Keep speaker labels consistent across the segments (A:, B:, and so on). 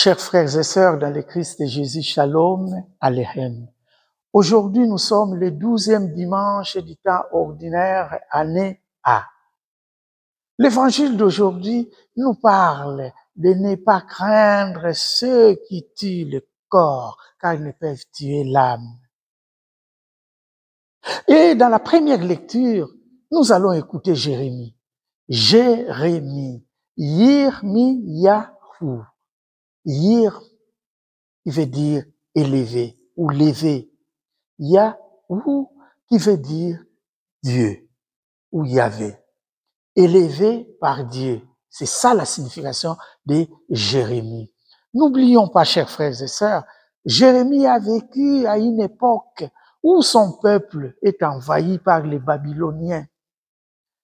A: Chers frères et sœurs dans le Christ Jésus, Shalom Aleichem. Aujourd'hui, nous sommes le 12e dimanche du temps ordinaire, année A. L'évangile d'aujourd'hui nous parle de ne pas craindre ceux qui tuent le corps, car ils ne peuvent tuer l'âme. Et dans la première lecture, nous allons écouter Jérémie. Jérémie, Yirmiyahu. Yir, qui veut dire élevé ou levé. Yahu, qui veut dire Dieu ou Yahvé. Élevé par Dieu. C'est ça la signification de Jérémie. N'oublions pas, chers frères et sœurs, Jérémie a vécu à une époque où son peuple est envahi par les Babyloniens.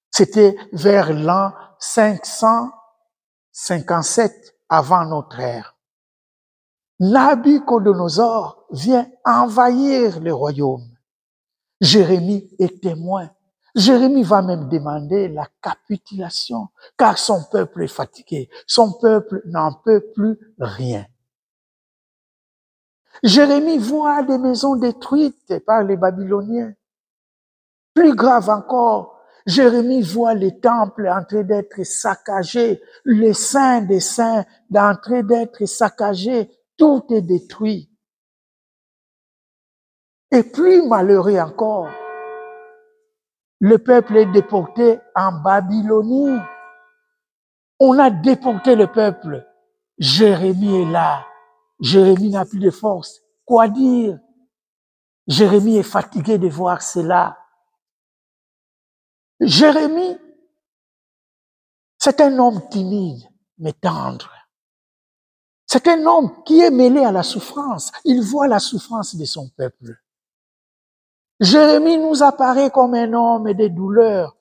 A: C'était vers l'an 557 avant notre ère. Nabuchodonosor vient envahir le royaume. Jérémie est témoin. Jérémie va même demander la capitulation, car son peuple est fatigué. Son peuple n'en peut plus rien. Jérémie voit des maisons détruites par les Babyloniens. Plus grave encore, Jérémie voit les temples en train d'être saccagés, les saints des saints en train d'être saccagés, tout est détruit. Et plus malheureux encore, le peuple est déporté en Babylonie. On a déporté le peuple. Jérémie est là. Jérémie n'a plus de force. Quoi dire? Jérémie est fatigué de voir cela. Jérémie, c'est un homme timide, mais tendre. C'est un homme qui est mêlé à la souffrance. Il voit la souffrance de son peuple. Jérémie nous apparaît comme un homme de douleur,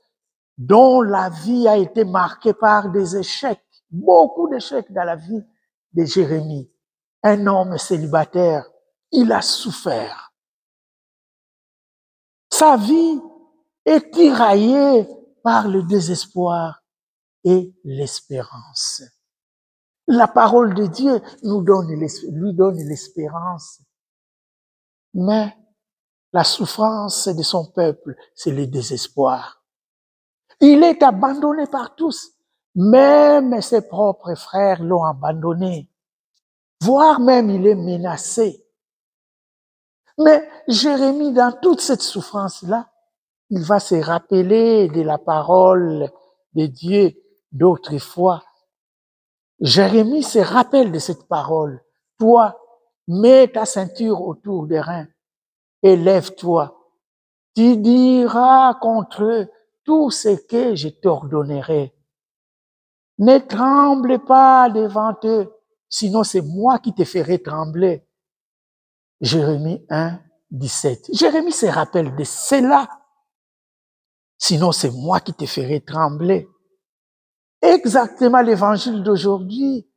A: dont la vie a été marquée par des échecs, beaucoup d'échecs dans la vie de Jérémie. Un homme célibataire, il a souffert. Sa vie est tiraillée par le désespoir et l'espérance. La parole de Dieu lui donne l'espérance. Mais la souffrance de son peuple, c'est le désespoir. Il est abandonné par tous. Même ses propres frères l'ont abandonné. Voire même il est menacé. Mais Jérémie, dans toute cette souffrance-là, il va se rappeler de la parole de Dieu d'autrefois. Jérémie se rappelle de cette parole. Toi, mets ta ceinture autour des reins et lève-toi. Tu diras contre eux tout ce que je t'ordonnerai. Ne tremble pas devant eux, sinon c'est moi qui te ferai trembler. Jérémie 1, 17. Jérémie se rappelle de cela. Sinon c'est moi qui te ferai trembler. Exactement l'évangile d'aujourd'hui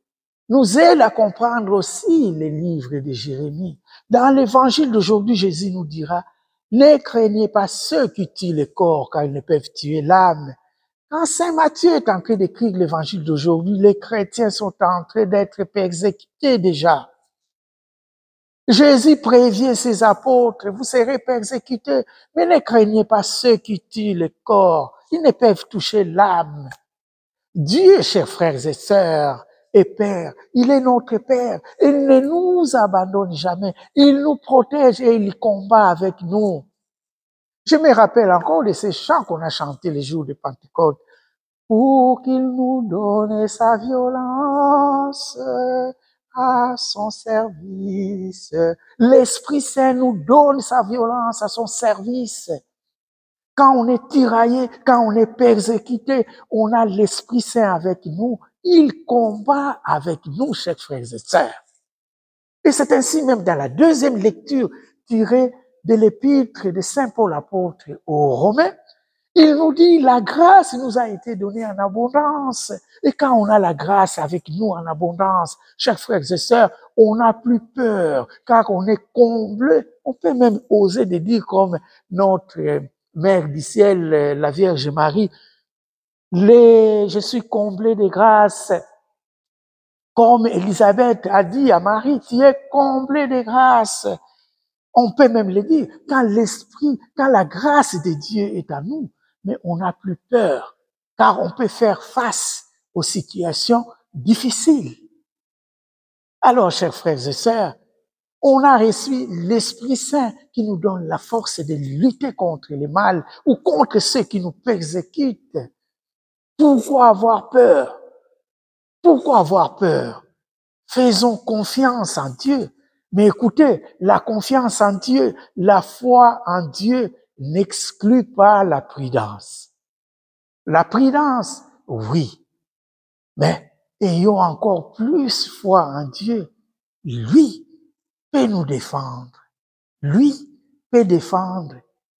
A: nous aide à comprendre aussi les livres de Jérémie. Dans l'évangile d'aujourd'hui, Jésus nous dira, ne craignez pas ceux qui tuent le corps, car ils ne peuvent tuer l'âme. Quand Saint Matthieu est en train d'écrire l'évangile d'aujourd'hui, les chrétiens sont en train d'être persécutés déjà. Jésus prévient ses apôtres, vous serez persécutés, mais ne craignez pas ceux qui tuent le corps, ils ne peuvent toucher l'âme. Dieu, chers frères et sœurs, est Père, il est notre Père, il ne nous abandonne jamais, il nous protège et il combat avec nous. Je me rappelle encore de ces chants qu'on a chantés les jours de Pentecôte. Pour qu'il nous donne sa violence à son service. L'Esprit Saint nous donne sa violence à son service. Quand on est tiraillé, quand on est persécuté, on a l'Esprit Saint avec nous. Il combat avec nous, chers frères et sœurs. Et c'est ainsi même dans la deuxième lecture tirée de l'épître de Saint Paul apôtre aux Romains, il nous dit, la grâce nous a été donnée en abondance. Et quand on a la grâce avec nous en abondance, chers frères et sœurs, on n'a plus peur, car on est comblé. On peut même oser de dire comme notre Mère du ciel, la Vierge Marie, je suis comblé de grâce. Comme Élisabeth a dit à Marie, tu es comblée de grâce. On peut même le dire, quand la grâce de Dieu est à nous, mais on n'a plus peur, car on peut faire face aux situations difficiles. Alors, chers frères et sœurs, on a reçu l'Esprit Saint qui nous donne la force de lutter contre le mal ou contre ceux qui nous persécutent. Pourquoi avoir peur? Pourquoi avoir peur? Faisons confiance en Dieu. Mais écoutez, la confiance en Dieu, la foi en Dieu n'exclut pas la prudence. La prudence, oui, mais ayons encore plus foi en Dieu. Lui peut nous défendre. Lui peut défendre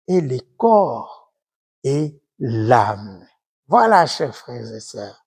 A: et le corps et l'âme. Voilà, chers frères et sœurs.